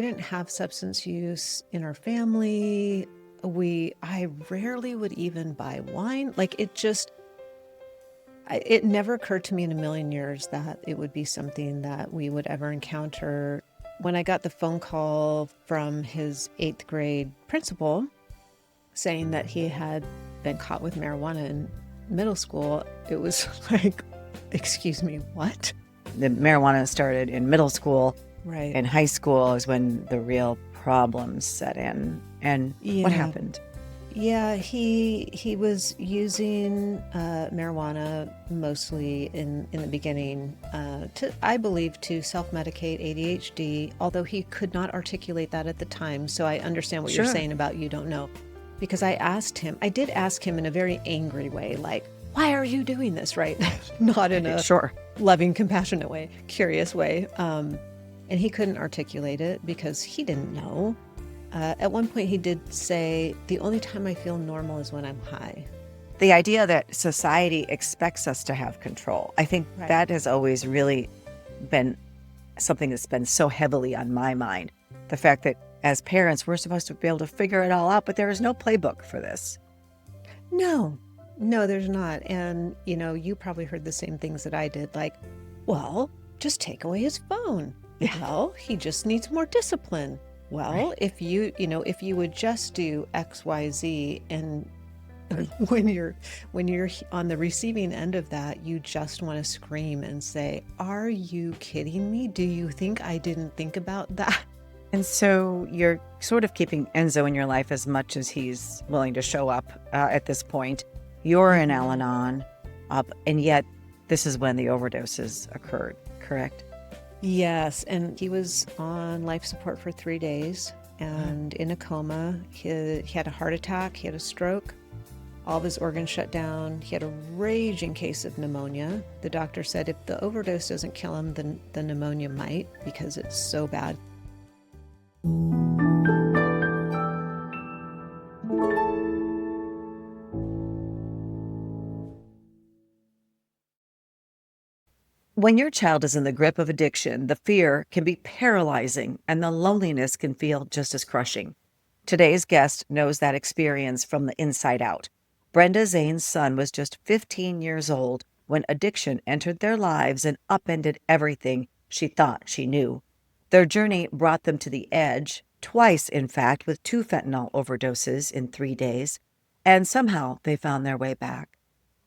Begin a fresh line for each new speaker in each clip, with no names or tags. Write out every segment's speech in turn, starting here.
we didn't have substance use in our family. I rarely would even buy wine. Like it never occurred to me in a million years that it would be something that we would ever encounter. When I got the phone call from his 8th grade principal saying that he had been caught with marijuana in middle school, it was like, excuse me, what?
The marijuana started in middle school.
Right.
In high school is when the real problems set in. And what happened?
Yeah, he was using marijuana mostly in the beginning I believe, to self-medicate ADHD, although he could not articulate that at the time. So I understand what you're saying about you don't know. Because I did ask him in a very angry way, like, why are you doing this, right? Not in a loving, compassionate way, curious way. And he couldn't articulate it because he didn't know. At one point, he did say, the only time I feel normal is when I'm high.
The idea that society expects us to have control, I think that has always really been something that's been so heavily on my mind. The fact that as parents, we're supposed to be able to figure it all out, but there is no playbook for this.
No, there's not. And, you probably heard the same things that I did. Like, well, just take away his phone. Well, he just needs more discipline. Well, if you would just do X, Y, Z, and when you're on the receiving end of that, you just want to scream and say, are you kidding me? Do you think I didn't think about that?
And so you're sort of keeping Enzo in your life as much as he's willing to show up at this point. You're in Al-Anon, and yet this is when the overdoses occurred, correct?
Yes, and he was on life support for 3 days and in a coma. He had a heart attack, he had a stroke, all of his organs shut down. He had a raging case of pneumonia. The doctor said if the overdose doesn't kill him, then the pneumonia might, because it's so bad.
When your child is in the grip of addiction, the fear can be paralyzing and the loneliness can feel just as crushing. Today's guest knows that experience from the inside out. Brenda Zane's son was just 15 years old when addiction entered their lives and upended everything she thought she knew. Their journey brought them to the edge, twice in fact, with 2 fentanyl overdoses in 3 days, and somehow they found their way back.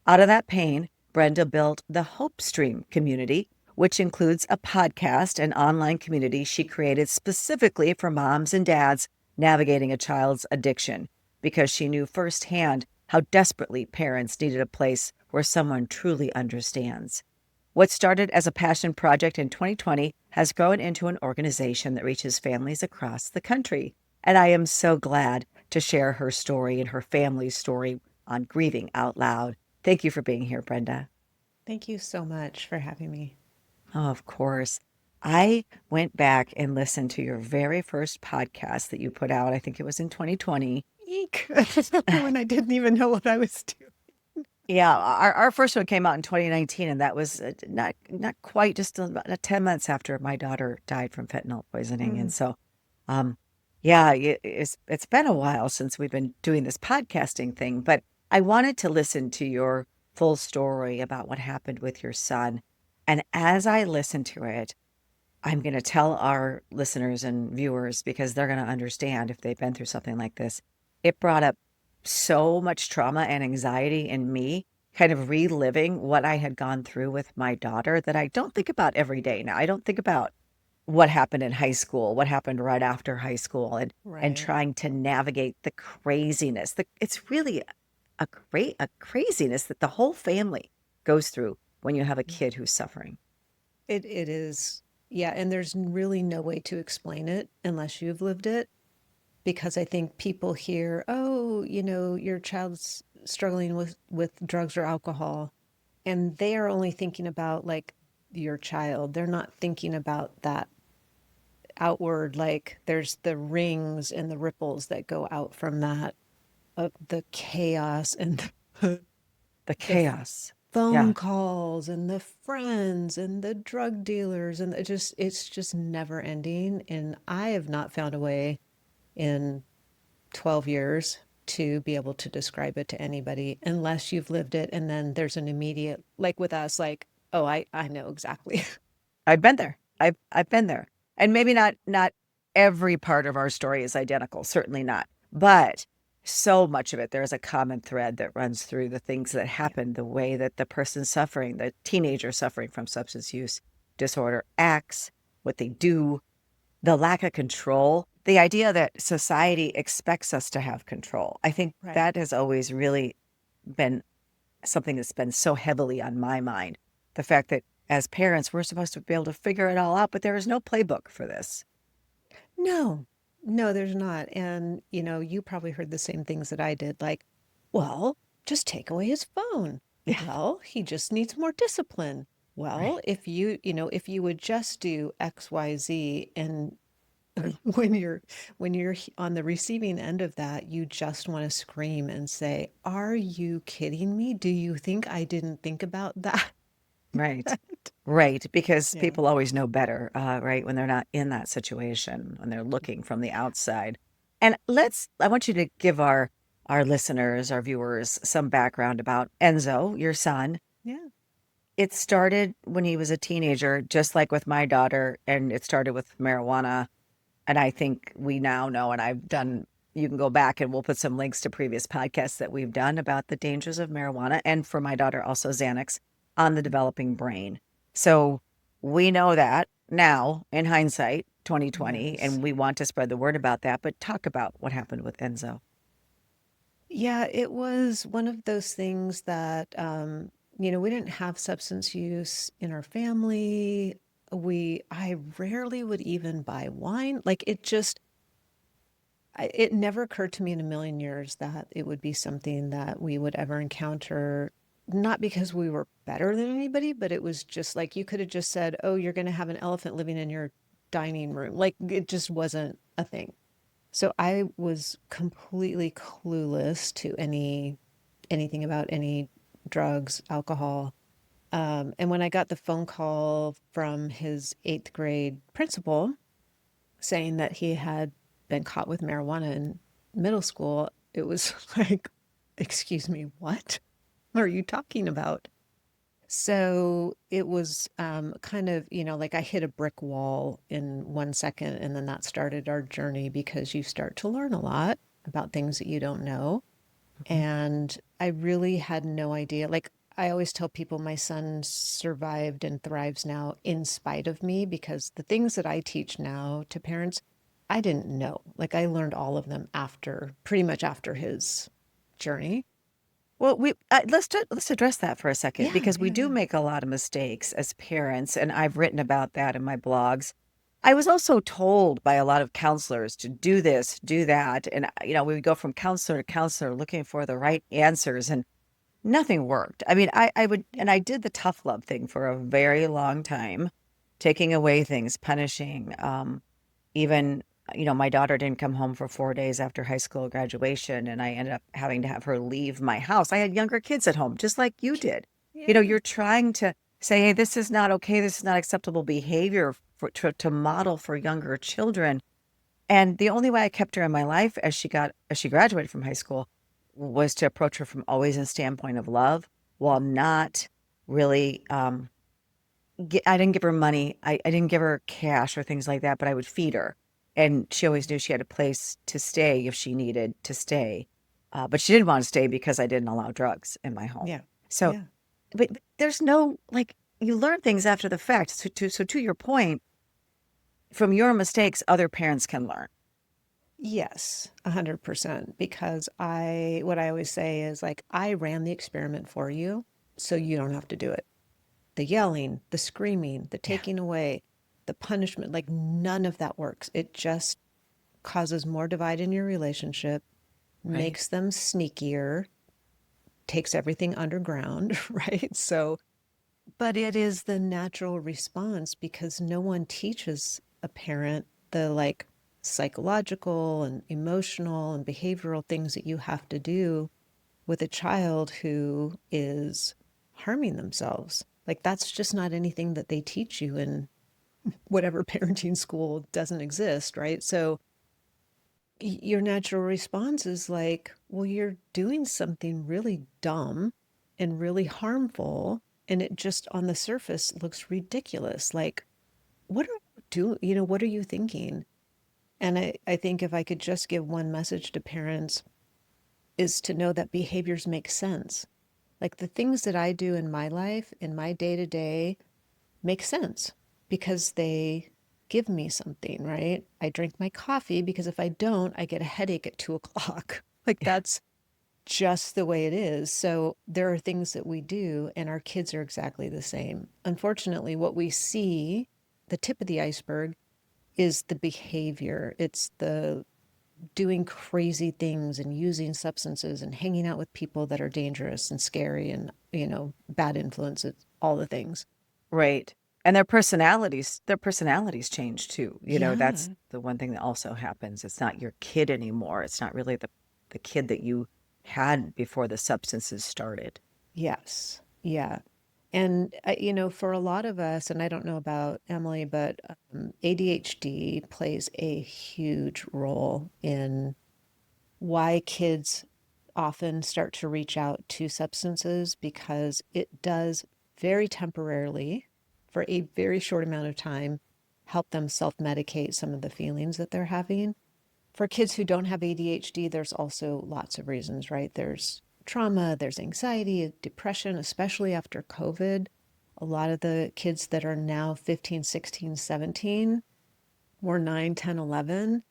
Out of that pain, Brenda built the Hopestream community, which includes a podcast and online community she created specifically for moms and dads navigating a child's addiction, because she knew firsthand how desperately parents needed a place where someone truly understands. What started as a passion project in 2020 has grown into an organization that reaches families across the country. And I am so glad to share her story and her family's story on Grieving Out Loud. Thank you for being here, Brenda.
Thank you so much for having me.
Oh, of course. I went back and listened to your very first podcast that you put out. I think it was in 2020.
Eek. When I didn't even know what I was doing.
Yeah, our first one came out in 2019, and that was not quite, just about 10 months after my daughter died from fentanyl poisoning. And so, it's been a while since we've been doing this podcasting thing, but I wanted to listen to your full story about what happened with your son. And as I listen to it, I'm going to tell our listeners and viewers, because they're going to understand if they've been through something like this. It brought up so much trauma and anxiety in me, kind of reliving what I had gone through with my daughter, that I don't think about every day now. I don't think about what happened in high school, what happened right after high school, and trying to navigate the craziness. It's really a craziness that the whole family goes through when you have a kid who's suffering.
It is. Yeah. And there's really no way to explain it unless you've lived it. Because I think people hear, oh, your child's struggling with drugs or alcohol, and they are only thinking about like your child. They're not thinking about that outward, like there's the rings and the ripples that go out from that, of the chaos and
The chaos.
phone
Yeah.
calls and the friends and the drug dealers and it's just never ending. And I have not found a way in 12 years to be able to describe it to anybody unless you've lived it. And then there's an immediate, like with us, like, oh, I know exactly.
I've been there. I've been there. And maybe not every part of our story is identical, certainly not. But so much of it, there's a common thread that runs through the things that
Yeah.
happen, the way that the person suffering, the teenager suffering from substance use disorder acts, what they do, the lack of control, the idea that society expects us to have control. I think
Right.
that has always really been something that's been so heavily on my mind. The fact that as parents, we're supposed to be able to figure it all out, but there is no playbook for this.
No, no, there's not. And, you probably heard the same things that I did, like, well, just take away his phone.
Yeah,
Well, he just needs more discipline.
right.
Well, if you would just do X, Y, Z, and when you're on the receiving end of that, you just want to scream and say, "Are you kidding me? Do you think I didn't think about that?"
Right. Right. Because
Yeah.
people always know better, right? When they're not in that situation, when they're looking from the outside. And I want you to give our listeners, our viewers, some background about Enzo, your son.
Yeah.
It started when he was a teenager, just like with my daughter, and it started with marijuana. And I think we now know, and you can go back and we'll put some links to previous podcasts that we've done about the dangers of marijuana and for my daughter, also Xanax on the developing brain. So we know that now in hindsight, 2020,
Yes.
and we want to spread the word about that. But talk about what happened with Enzo.
Yeah, it was one of those things that, we didn't have substance use in our family. I rarely would even buy wine. Like it never occurred to me in a million years that it would be something that we would ever encounter, not because we were better than anybody, but it was just like you could have just said, oh, you're going to have an elephant living in your dining room. Like it just wasn't a thing. So I was completely clueless to anything about any drugs, alcohol. And when I got the phone call from his eighth grade principal saying that he had been caught with marijuana in middle school, it was like, excuse me, what are you talking about? So it was kind of, like I hit a brick wall in 1 second, and then that started our journey because you start to learn a lot about things that you don't know.
Mhm.
And I really had no idea. Like I always tell people, my son survived and thrives now in spite of me because the things that I teach now to parents, I didn't know. Like I learned all of them pretty much after his journey.
Well, let's address that for a second
Yeah,
because we
yeah,
do
yeah.
make a lot of mistakes as parents, and I've written about that in my blogs. I was also told by a lot of counselors to do this, do that, and we would go from counselor to counselor looking for the right answers, and nothing worked. I mean, I would,
Yeah.
and I did the tough love thing for a very long time, taking away things, punishing, even, my daughter didn't come home for 4 days after high school graduation, and I ended up having to have her leave my house. I had younger kids at home, just like you did.
Yeah.
You're trying to say, hey, this is not okay. This is not acceptable behavior to model for younger children. And the only way I kept her in my life as she graduated from high school was to approach her from always a standpoint of love while not really I didn't give her money. I didn't give her cash or things like that, but I would feed her. And she always knew she had a place to stay if she needed to stay. But she didn't want to stay because I didn't allow drugs in my home.
Yeah.
So,
Yeah.
but there's no, like, you learn things after the fact. So to your point, from your mistakes, other parents can learn.
Yes, 100%. Because what I always say is like, I ran the experiment for you, so you don't have to do it. The yelling, the screaming, the
Yeah,
taking away, the punishment, like none of that works. It just causes more divide in your relationship,
right.
makes them sneakier, takes everything underground, right? So, but it is the natural response because no one teaches a parent the like psychological and emotional and behavioral things that you have to do with a child who is harming themselves. Like that's just not anything that they teach you in whatever parenting school doesn't exist, right? So your natural response is like, well, you're doing something really dumb and really harmful. And it just on the surface looks ridiculous. Like, what are you doing? You know, what are you thinking? And I think if I could just give one message to parents is to know that behaviors make sense. Like the things that I do in my life, in my day to day, make sense because they give me something, right? I drink my coffee because if I don't, I get a headache at 2 o'clock. Like that's just the way it is. So there are things that we do, and our kids are exactly the same. Unfortunately, what we see, the tip of the iceberg, is the behavior. It's the doing crazy things and using substances and hanging out with people that are dangerous and scary and, bad influences, all the things.
Right. And their personalities change too. That's
Yeah.
the one thing that also happens. It's not your kid anymore. It's not really the kid that you had before the substances started.
Yes. Yeah. And, for a lot of us, and I don't know about Emily, but ADHD plays a huge role in why kids often start to reach out to substances because it does very temporarily, for a very short amount of time, help them self medicate some of the feelings that they're having. For kids who don't have ADHD, there's also lots of reasons, right? There's trauma, there's anxiety, depression, especially after COVID. A lot of the kids that are now 15, 16, 17 were 9, 10, 11.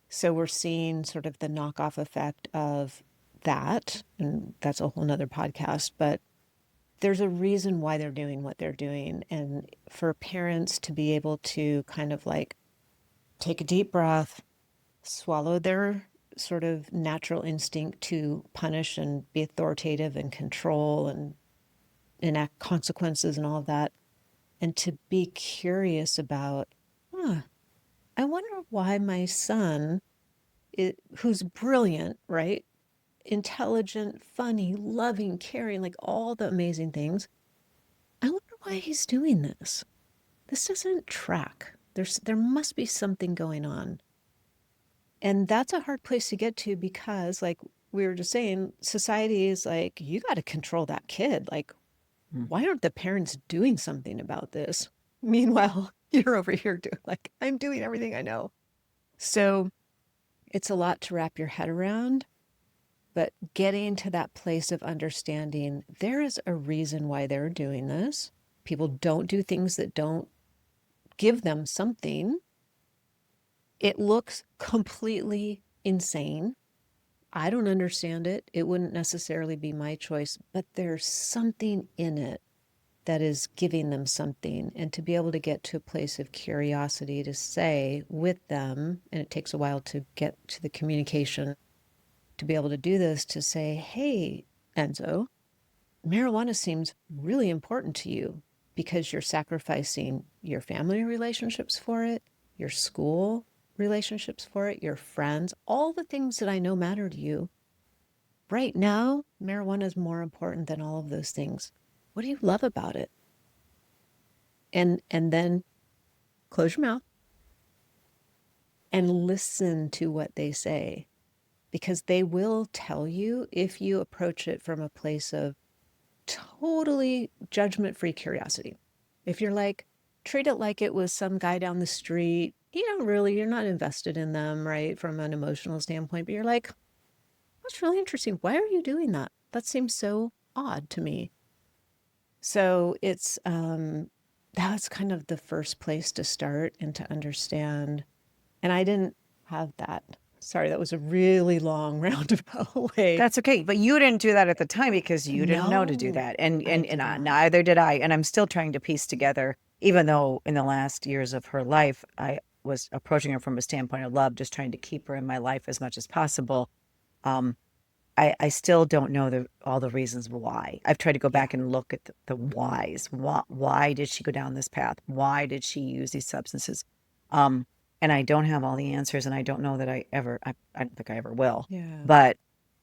So we're seeing sort of the knockoff effect of that. And that's a whole nother podcast. But there's a reason why they're doing what they're doing. And for parents to be able to kind of like take a deep breath, swallow their sort of natural instinct to punish and be authoritative and control and enact consequences and all of that, and to be curious about, huh, I wonder why my son, who's brilliant, right? Intelligent, funny, loving, caring, like all the amazing things. I wonder why he's doing this. This doesn't track. There must be something going on. And that's a hard place to get to because, like we were just saying, society is like, you got to control that kid. Like,
Mm.
why aren't the parents doing something about this? Meanwhile, you're over here doing, like, I'm doing everything I know. So it's a lot to wrap your head around, but getting to that place of understanding there is a reason why they're doing this. People don't do things that don't give them something. It looks completely insane. I don't understand it. It wouldn't necessarily be my choice, but there's something in it that is giving them something. And to be able to get to a place of curiosity to say with them, and it takes a while to get to the communication, to be able to do this, to say, hey, Enzo, marijuana seems really important to you because you're sacrificing your family relationships for it, your school relationships for it, your friends, all the things that I know matter to you. Right now, marijuana is more important than all of those things. What do you love about it? And then close your mouth and listen to what they say because they will tell you if you approach it from a place of totally judgment-free curiosity. If you're like, treat it like it was some guy down the street, you're not invested in them, right? From an emotional standpoint, but you're like, that's really interesting. Why are you doing that? That seems so odd to me. So that's kind of the first place to start and to understand. And I didn't have that. Sorry, that was a really long roundabout way.
That's okay. But you didn't do that at the time because you didn't know to do
No,
that. And
I did not.
neither did I. And I'm still trying to piece together, even though in the last years of her life, I was approaching her from a standpoint of love, just trying to keep her in my life as much as possible. Um, I still don't know all the reasons why. I've tried to go
Yeah.
back and look at the whys. Why did she go down this path? Why did she use these substances? Um, and I don't have all the answers, and I don't know that I don't think I ever will.
Yeah.
But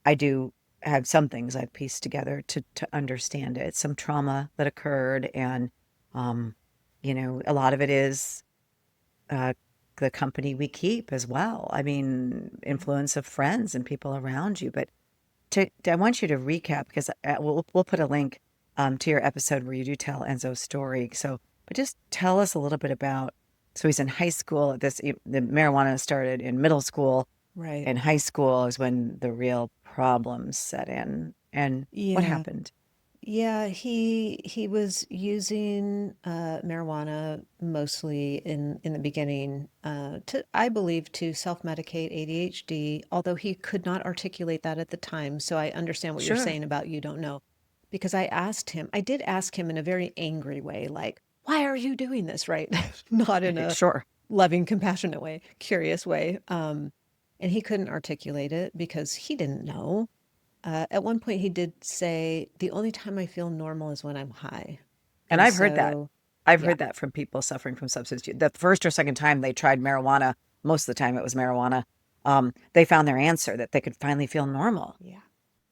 I do have some things I've pieced together to understand it. Some trauma that occurred, and um, a lot of it is uh, the company we keep as well. I mean, influence of friends and people around you. But I want you to recap because we'll put a link to your episode where you do tell Enzo's story. So, but just tell us a little bit about. So he's in high school at this. The marijuana started in middle school.
Right.
In high school is when the real problems set in. And what
Yeah.
happened?
Yeah, he was using marijuana mostly in the beginning to I believe to self-medicate ADHD, although he could not articulate that at the time. So I understand what you're
Sure.
saying about you don't know. Because I did ask him in a very angry way, like, why are you doing this, right? Not in a
Sure.
loving, compassionate way, curious way. And he couldn't articulate it because he didn't know. At one point, he did say, the only time I feel normal is when I'm high.
And
And
I've heard that.
so,
I've
yeah,
heard that from people suffering from substance use. The first or second time they tried marijuana, most of the time it was marijuana, they found their answer that they could finally feel normal.
yeah,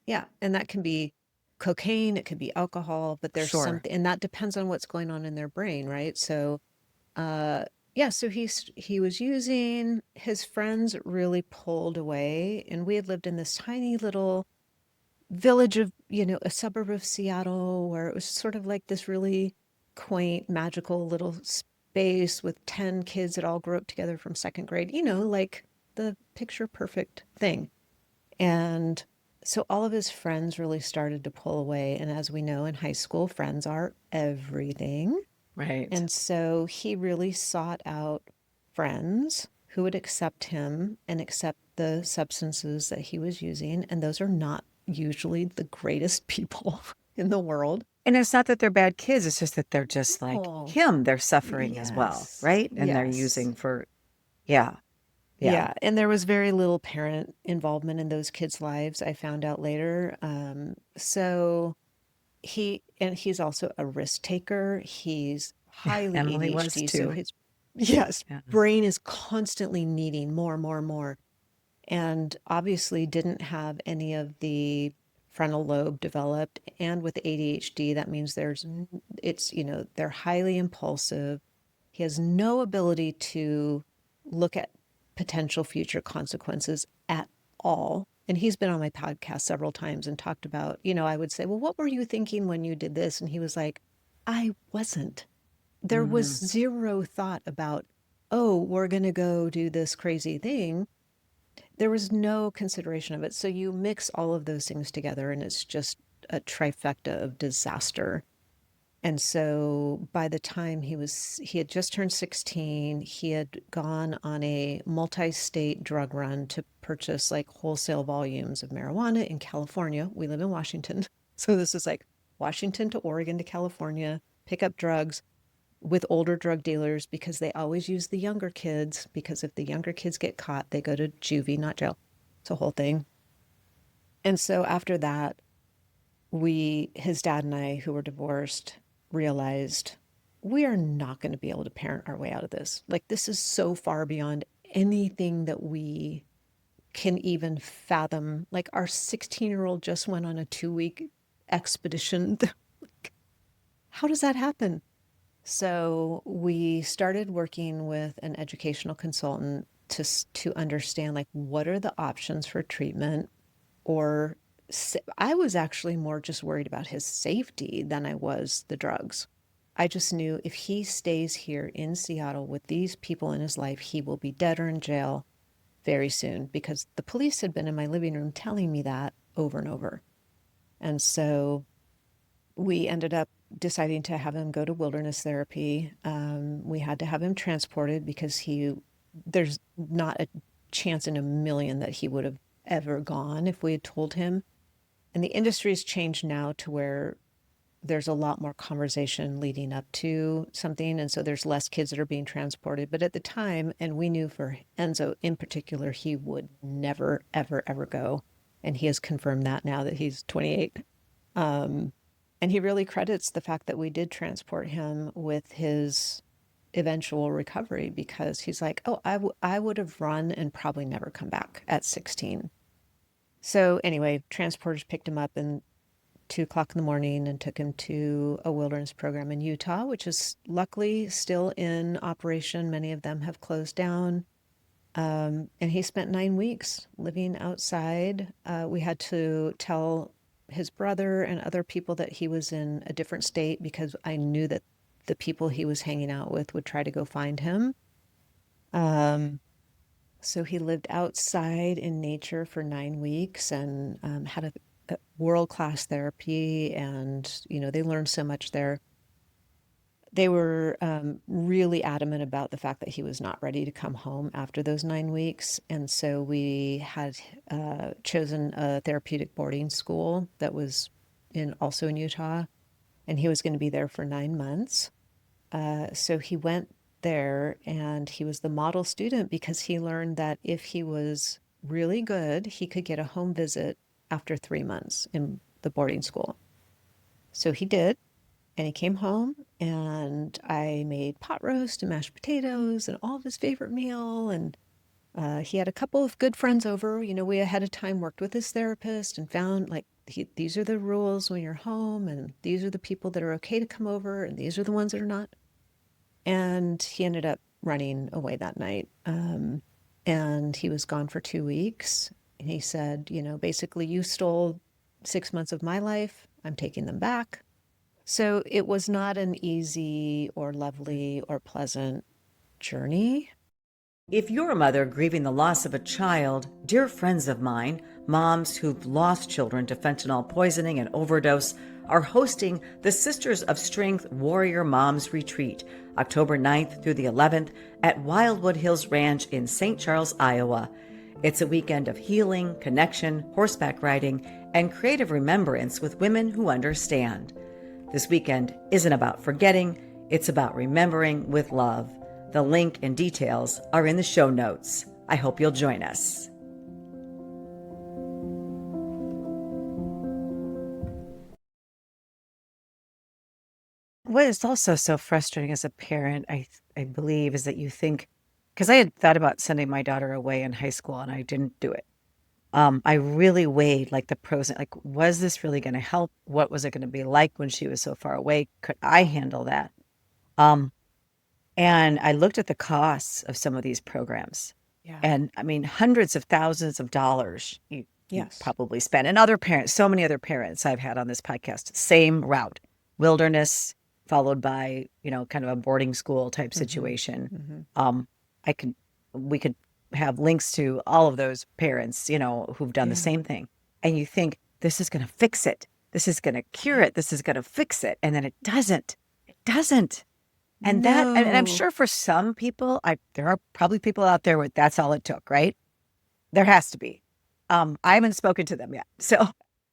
yeah. And that can be cocaine, it could be alcohol, but there's
Sure.
something, and that depends on what's going on in their brain, right? So, uh, yeah, so he was using, his friends really pulled away, and we had lived in this tiny little village of, a suburb of Seattle where it was sort of like this really quaint, magical little space with 10 kids that all grew up together from second grade, like the picture perfect thing. And so all of his friends really started to pull away. And as we know in high school, friends are everything.
Right.
And so he really sought out friends who would accept him and accept the substances that he was using. And those are not usually the greatest people in the world.
And it's not that they're bad kids, it's just that they're just like
Oh,
him. They're suffering as well,
yes.
right? And they're
Yes.
using for, yeah, yeah.
Yeah. And there was very little parent involvement in those kids' lives, I found out later. So he's also a risk taker. He's highly
Emily was
ADHD. So
too.
his, yes,
Yeah.
brain is constantly needing more, more, more. And obviously didn't have any of the frontal lobe developed. And with ADHD, that means they're highly impulsive. He has no ability to look at potential future consequences at all. And he's been on my podcast several times and talked about, I would say, well, what were you thinking when you did this? And he was like, I wasn't. There was
Hmm.
zero thought about, oh, we're going to go do this crazy thing. There was no consideration of it. So you mix all of those things together and it's just a trifecta of disaster. And so by the time he had just turned 16, he had gone on a multi-state drug run to purchase like wholesale volumes of marijuana in California. We live in Washington. So this is like Washington to Oregon to California, pick up drugs with older drug dealers because they always use the younger kids because if the younger kids get caught, they go to juvie, not jail. It's a whole thing. And so after that, his dad and I, who were divorced, realized we are not going to be able to parent our way out of this. Like, this is so far beyond anything that we can even fathom. Like, our 16-year-old just went on a 2-week expedition. How does that happen? So we started working with an educational consultant to understand like what are the options for treatment or I was actually more just worried about his safety than I was the drugs. I just knew if he stays here in Seattle with these people in his life, he will be dead or in jail very soon because the police had been in my living room telling me that over and over. And so we ended up deciding to have him go to wilderness therapy. We had to have him transported because there's not a chance in a million that he would have ever gone if we had told him. And the industry has changed now to where there's a lot more conversation leading up to something. And so there's less kids that are being transported. But at the time, and we knew for Enzo in particular, he would never, ever, ever go. And he has confirmed that now that he's 28. Um, and he really credits the fact that we did transport him with his eventual recovery because he's like, oh, I would have run and probably never come back at 16. So anyway, transporters picked him up and 2 o'clock in the morning and took him to a wilderness program in Utah, which is luckily still in operation. Many of them have closed down. And he spent 9 weeks living outside. We had to tell his brother and other people that he was in a different state because I knew that the people he was hanging out with would try to go find him. Um, so he lived outside in nature for 9 weeks and had a world-class therapy. And, they learned so much there. They were really adamant about the fact that he was not ready to come home after those 9 weeks. And so we had chosen a therapeutic boarding school that was also in Utah, and he was going to be there for 9 months. So he went there, and he was the model student because he learned that if he was really good, he could get a home visit after 3 months in the boarding school. So he did. And he came home, and I made pot roast and mashed potatoes and all of his favorite meal. And he had a couple of good friends over. We ahead of time worked with his therapist and found like these are the rules when you're home, and these are the people that are okay to come over, and these are the ones that are not. And he ended up running away that night. And he was gone for 2 weeks. And he said, basically, you stole 6 months of my life. I'm taking them back. So it was not an easy or lovely or pleasant journey.
If you're a mother grieving the loss of a child, dear friends of mine, moms who've lost children to fentanyl poisoning and overdose, are hosting the Sisters of Strength Warrior Moms Retreat, October 9th through the 11th at Wildwood Hills Ranch in St. Charles, Iowa. It's a weekend of healing, connection, horseback riding, and creative remembrance with women who understand. This weekend isn't about forgetting, it's about remembering with love. The link and details are in the show notes. I hope you'll join us. What is also so frustrating as a parent, I believe, is that you think, because I had thought about sending my daughter away in high school and I didn't do it. I really weighed like the pros and like, was this really going to help? What was it going to be like when she was so far away? Could I handle that? Um, and I looked at the costs of some of these programs.
Yeah.
And I mean, hundreds of thousands of dollars you
Yes.
probably spend. And other parents, so many other parents I've had on this podcast, same route, wilderness, followed by, kind of a boarding school type situation. We could have links to all of those parents, who've done the same thing. And you think this is going to fix it. This is going to cure it. This is going to fix it. And then it doesn't. It doesn't. And and I'm sure for some people, there are probably people out there where that's all it took, right? There has to be. I haven't spoken to them yet. So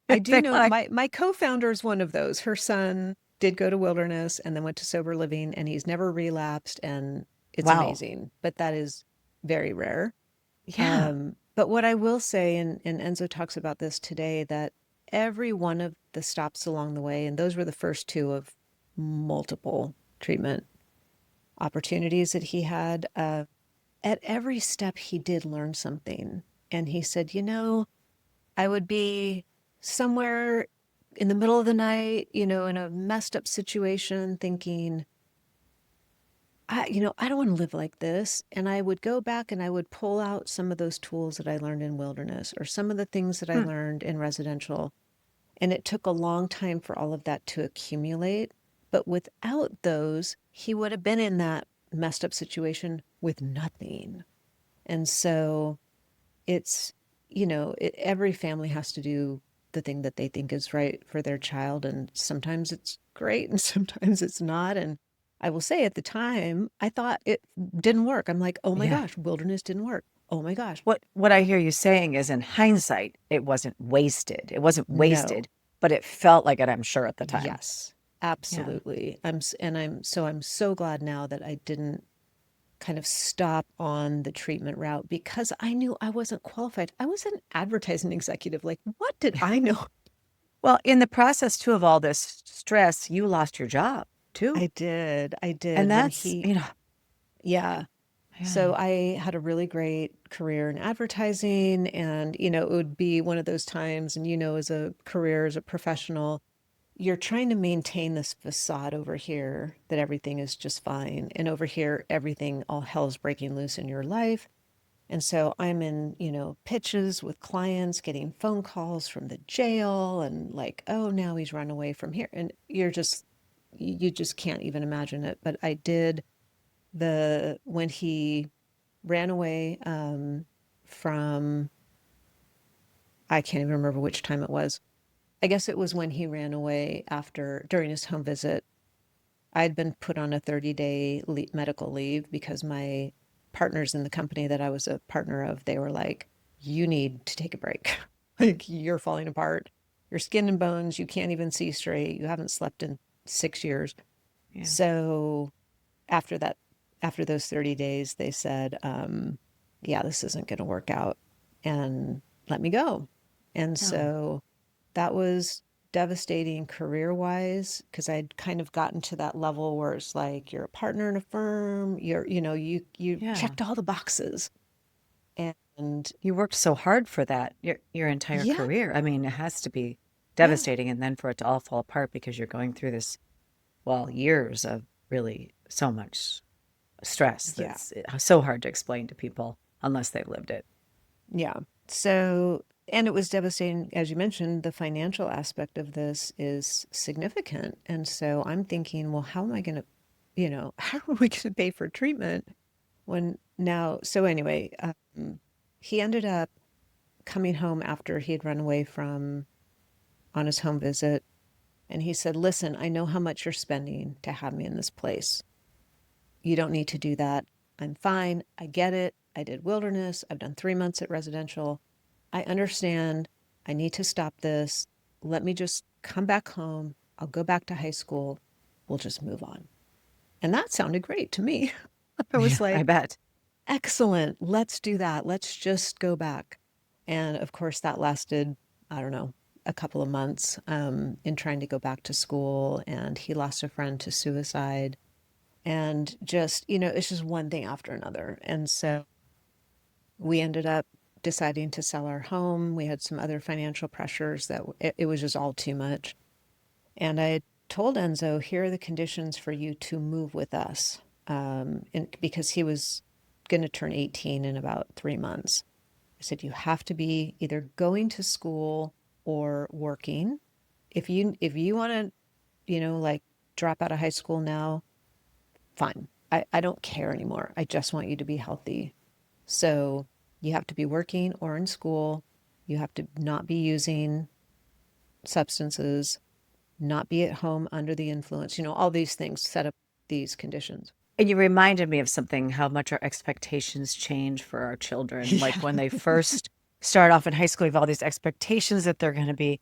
I do know my co-founder is one of those. Her son did go to wilderness and then went to sober living, and he's never relapsed, and it's amazing. But that is very rare.
Yeah.
But what I will say, and Enzo talks about this today, that every one of the stops along the way, and those were the first two of multiple treatment opportunities that he had, at every step he did learn something. And he said, I would be somewhere in the middle of the night, in a messed up situation, thinking, I don't want to live like this. And I would go back and I would pull out some of those tools that I learned in wilderness or some of the things that I learned in residential. And it took a long time for all of that to accumulate. But without those, he would have been in that messed up situation with nothing. And so it's, every family has to do the thing that they think is right for their child. And sometimes it's great and sometimes it's not. And I will say at the time, I thought it didn't work. I'm like, oh my gosh, wilderness didn't work. Oh my gosh.
What I hear you saying is in hindsight, it wasn't wasted. It wasn't wasted,
No.
but it felt like it, I'm sure, at the time.
Yes, absolutely. I'm so glad now that I didn't kind of stop on the treatment route because I knew I wasn't qualified. I was an advertising executive. Like, what did I know?
Well, in the process too of all this stress, you lost your job too.
I did.
And that's,
Yeah.
Yeah.
So I had a really great career in advertising, and it would be one of those times, and as a career, as a professional, you're trying to maintain this facade over here that everything is just fine, and over here everything, all hell's breaking loose in your life. And so I'm in, pitches with clients, getting phone calls from the jail, and like, oh, now he's run away from here. And you just can't even imagine it. But I did when he ran away from, I can't even remember which time it was. I guess it was when he ran away during his home visit. I'd been put on a 30-day medical leave because my partners in the company that I was a partner of, they were like, you need to take a break. Like, you're falling apart. You're skin and bones. You can't even see straight. You haven't slept in 6 years.
Yeah.
So after that, after those 30 days, they said, yeah, this isn't going to work out, and let me go. And
Oh,
so that was devastating career wise, because I'd kind of gotten to that level where it's like you're a partner in a firm, you
yeah.
checked all the boxes. And
You worked so hard for that your entire
yeah,
career. I mean, it has to be
yeah,
devastating, and then for it to all fall apart because you're going through this, well, years of really so much stress
yeah,
that's so hard to explain to people unless they've lived it.
yeah. So, and it was devastating, as you mentioned, the financial aspect of this is significant. And so I'm thinking, well, how am I going to, how are we going to pay for treatment when now? So anyway, he ended up coming home after he had run away from on his home visit. And he said, listen, I know how much you're spending to have me in this place. You don't need to do that. I'm fine. I get it. I did wilderness. I've done 3 months at residential. I understand. I need to stop this. Let me just come back home. I'll go back to high school. We'll just move on. And that sounded great to me. I
Yeah,
was
I
like,
bet.
excellent. Let's do that. Let's just go back. And of course, that lasted, I don't know, a couple of months in trying to go back to school. And he lost a friend to suicide. And just, it's just one thing after another. And so we ended up deciding to sell our home. We had some other financial pressures that it was just all too much. And I told Enzo, here are the conditions for you to move with us. Because he was going to turn 18 in about 3 months. I said, you have to be either going to school or working. If you want to, like, drop out of high school now, fine. I don't care anymore. I just want you to be healthy. So you have to be working or in school. You have to not be using substances, not be at home under the influence, all these things set up these conditions.
And you reminded me of something, how much our expectations change for our children.
Yeah.
Like when they first start off in high school, we have all these expectations that they're going to be,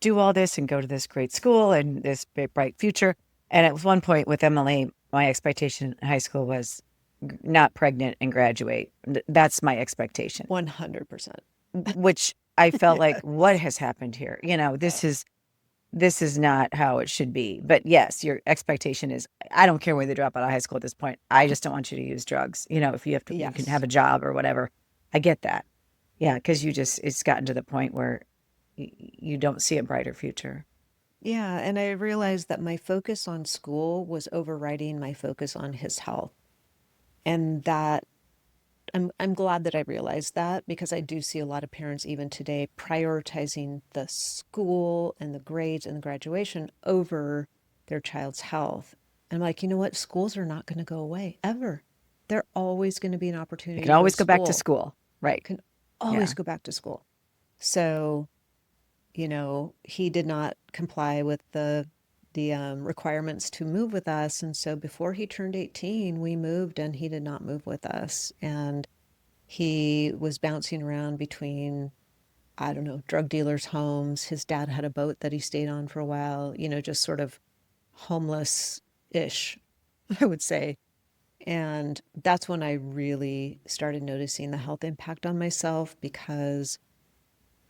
do all this and go to this great school and this big, bright future. And at one point with Emily, my expectation in high school was not pregnant and graduate. That's my expectation,
100%.
which I felt like, what
Yes.
has happened here? This is not how it should be. But yes, your expectation is, I don't care whether they drop out of high school at this point. I just don't want you to use drugs. If you can have
Yes.
a job or whatever. I get that. Yeah, because it's gotten to the point where you don't see a brighter future.
Yeah. And I realized that my focus on school was overriding my focus on his health. And that I'm glad that I realized that, because I do see a lot of parents even today prioritizing the school and the grades and the graduation over their child's health. And I'm like, you know what? Schools are not going to go away ever. They're always going to be an
You
opportunity
can
to go to
always go back to
school.
school. Right.
Can
Yeah.
always go back to school. So, he did not comply with the requirements to move with us. And so before he turned 18, we moved, and he did not move with us. And he was bouncing around between, I don't know, drug dealers' homes. His dad had a boat that he stayed on for a while, just sort of homeless ish, I would say. And that's when I really started noticing the health impact on myself, because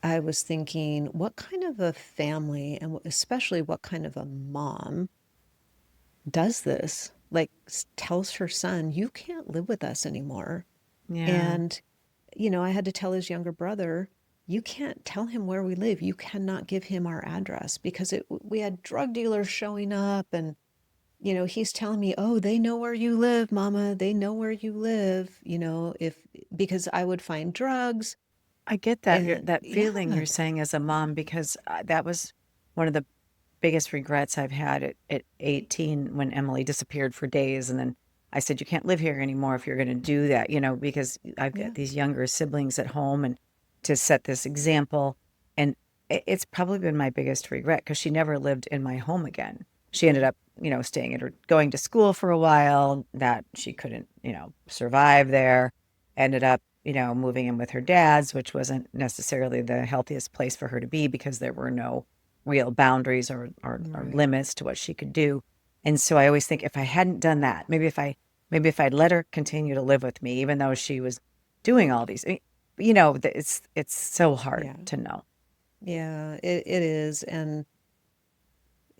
I was thinking, what kind of a family, and especially what kind of a mom does this? like tells her son, you can't live with us anymore.
Yeah.
And, you know, I had to tell his younger brother, you can't tell him where we live. You cannot give him our address because we had drug dealers showing up and, you know, he's telling me, oh, they know where you live, mama. They know where you live, you know, because I would find drugs
I get that
and
that
yeah,
feeling you're saying as a mom because that was one of the biggest regrets I've had at 18 when Emily disappeared for days. And then I said, you can't live here anymore if you're going to do that, because I've
yeah,
got these younger siblings at home and to set this example. And it's probably been my biggest regret because she never lived in my home again. She ended up, staying at her, going to school for a while that she couldn't, survive there. Ended up, moving in with her dad's, which wasn't necessarily the healthiest place for her to be because there were no real boundaries or
right.
limits to what she could do. And so I always think if I hadn't done that, maybe if I'd let her continue to live with me, even though she was doing all these, it's so hard
Yeah.
to know.
Yeah, it is. And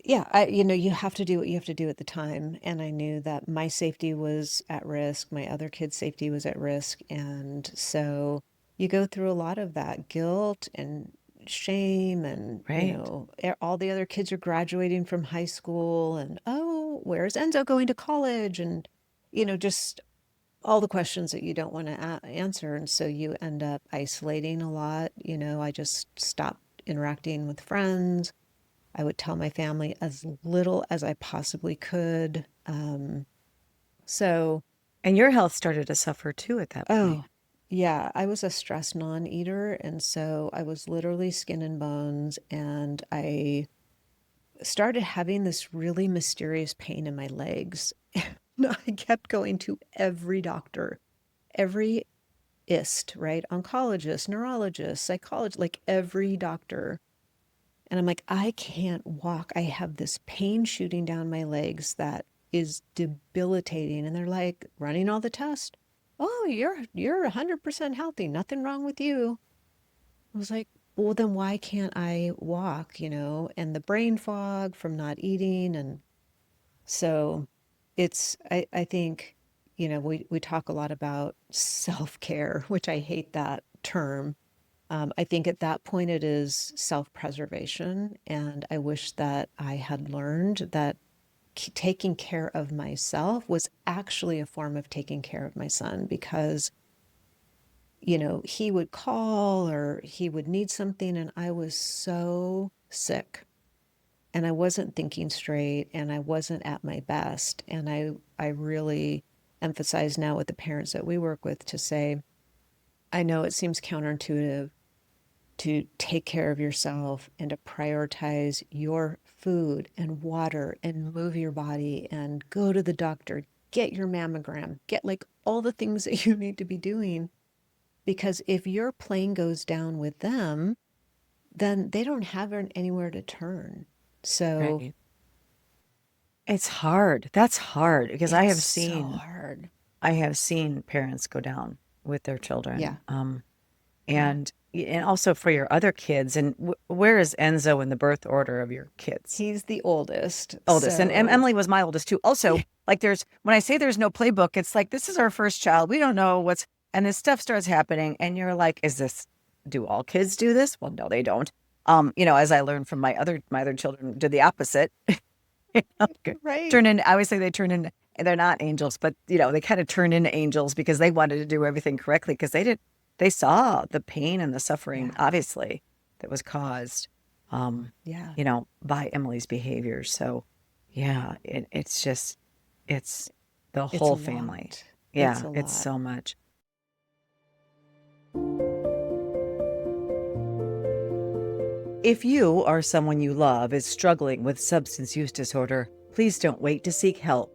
yeah, you have to do what you have to do at the time. And I knew that my safety was at risk, my other kids' safety was at risk. And so you go through a lot of that guilt and shame, and,
Right.
all the other kids are graduating from high school, and oh, where's Enzo going to college? And, just all the questions that you don't want to answer. And so you end up isolating a lot. I just stopped interacting with friends. I would tell my family as little as I possibly could. So,
And your health started to suffer too at that point.
oh, yeah, I was a stress non-eater. And so I was literally skin and bones. And I started having this really mysterious pain in my legs. I kept going to every doctor, every right? Oncologist, neurologist, psychologist, like every doctor. And I'm like, I can't walk. I have this pain shooting down my legs that is debilitating. And they're like, running all the tests. Oh, you're 100% healthy. Nothing wrong with you. I was like, well, then why can't I walk, And the brain fog from not eating. And so I think, we talk a lot about self-care, which I hate that term. I think at that point it is self-preservation. And I wish that I had learned that taking care of myself was actually a form of taking care of my son, because, he would call or he would need something, and I was so sick and I wasn't thinking straight and I wasn't at my best. And I really emphasize now with the parents that we work with to say, I know it seems counterintuitive to take care of yourself and to prioritize your food and water and move your body and go to the doctor, get your mammogram, get like all the things that you need to be doing. Because if your plane goes down with them, then they don't have anywhere to turn. So
Right. It's hard. That's hard because I
it's
have
so
seen
hard.
I have seen parents go down with their
Yeah.
children.
Yeah.
And also for your other kids. And where is Enzo in the birth order of your kids?
He's the oldest.
Oldest. And
So
Emily was my oldest too. Also, like when I say there's no playbook, it's like this is our first child. We don't know and this stuff starts happening, and you're like, do all kids do this? Well, no, they don't. As I learned from my other children did the opposite.
right.
Turn in. I always say they turn in. They're not angels, but they kind of turn into angels because they wanted to do everything correctly because they did. They saw the pain and the suffering,
Yeah.
obviously, that was caused,
Yeah.
by Emily's behavior. So, yeah, it's the
It's a
whole family.
lot. It's
Yeah,
a
it's
lot.
so much. If you or someone you love is struggling with substance use disorder, please don't wait to seek help.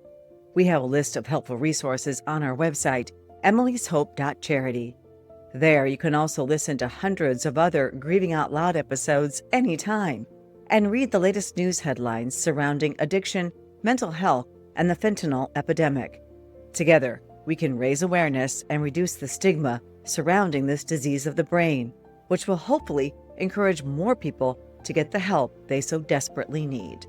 We have a list of helpful resources on our website, emily'shope.charity. There, you can also listen to hundreds of other Grieving Out Loud episodes anytime and read the latest news headlines surrounding addiction, mental health, and the fentanyl epidemic. Together, we can raise awareness and reduce the stigma surrounding this disease of the brain, which will hopefully encourage more people to get the help they so desperately need.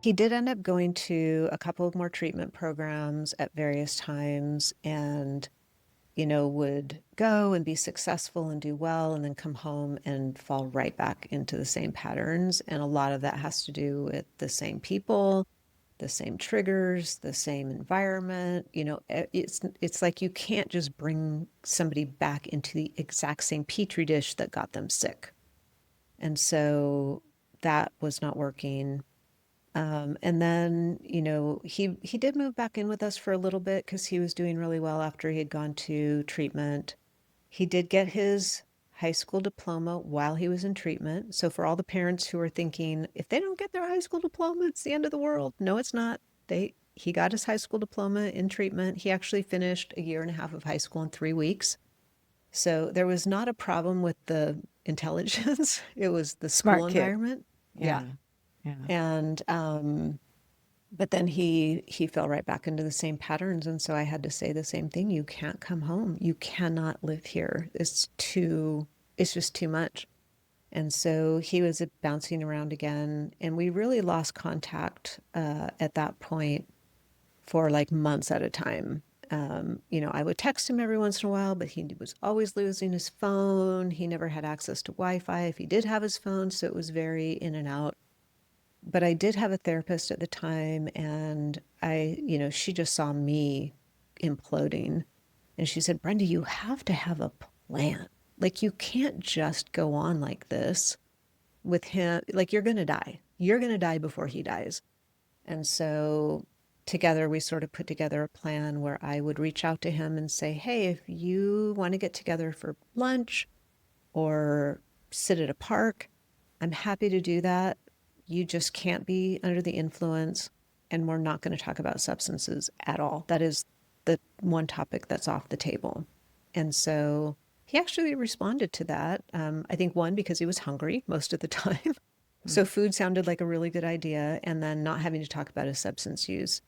He did end up going to a couple of more treatment programs at various times and, would go and be successful and do well and then come home and fall right back into the same patterns. And a lot of that has to do with the same people, the same triggers, the same environment. It's like you can't just bring somebody back into the exact same petri dish that got them sick. And so that was not working. And then, he did move back in with us for a little bit because he was doing really well after he had gone to treatment. He did get his high school diploma while he was in treatment. So for all the parents who are thinking, if they don't get their high school diploma, it's the end of the world. No, it's not. He got his high school diploma in treatment. He actually finished a year and a half of high school in 3 weeks. So there was not a problem with the intelligence. It was the school
Smart kid.
environment. Yeah.
Yeah. Yeah.
And but then he fell right back into the same patterns, and so I had to say the same thing. You can't come home. You cannot live here. It's just too much. And so he was bouncing around again, and we really lost contact at that point for like months at a time. I would text him every once in a while, but he was always losing his phone. He never had access to Wi-Fi if he did have his phone, so it was very in and out. But I did have a therapist at the time, and she just saw me imploding. And she said, Brenda, you have to have a plan. Like, you can't just go on like this with him. Like, you're going to die. You're going to die before he dies. And so together, we sort of put together a plan where I would reach out to him and say, hey, if you want to get together for lunch or sit at a park, I'm happy to do that. You just can't be under the influence, and we're not going to talk about substances at all. That is the one topic that's off the table. And so he actually responded to that. I think one, because he was hungry most of the time. So food sounded like a really good idea, and then not having to talk about his substance use.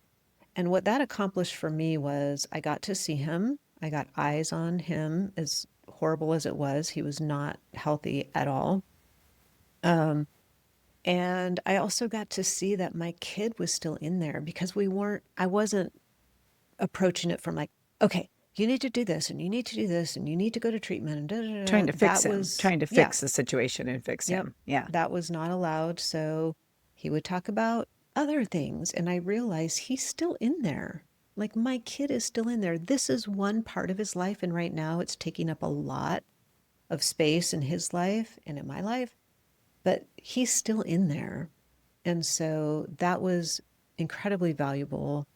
And what that accomplished for me was I got to see him. I got eyes on him, as horrible as it was. He was not healthy at all. And I also got to see that my kid was still in there because I wasn't approaching it from like, okay, you need to do this and you need to do this and you need to go to treatment and da, da, da.
Trying to fix
That
him,
was,
trying to
yeah,
fix the situation and fix
yep.
him. Yeah.
That was not allowed. So he would talk about other things. And I realized he's still in there. Like, my kid is still in there. This is one part of his life. And right now it's taking up a lot of space in his life and in my life, but he's still in there. And so that was incredibly valuable.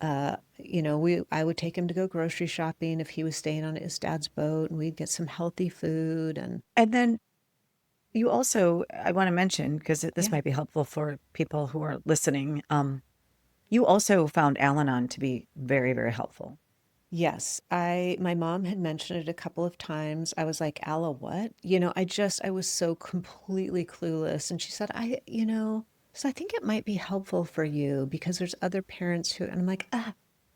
I would take him to go grocery shopping if he was staying on his dad's boat, and we'd get some healthy food. And
And then you also, I want to mention, because this
yeah,
might be helpful for people who are listening. You also found Al-Anon to be very, very helpful.
yes, my mom had mentioned it a couple of times. I was like, Alla, what? I was so completely clueless. And she said, so I think it might be helpful for you because there's other parents who, and I'm like,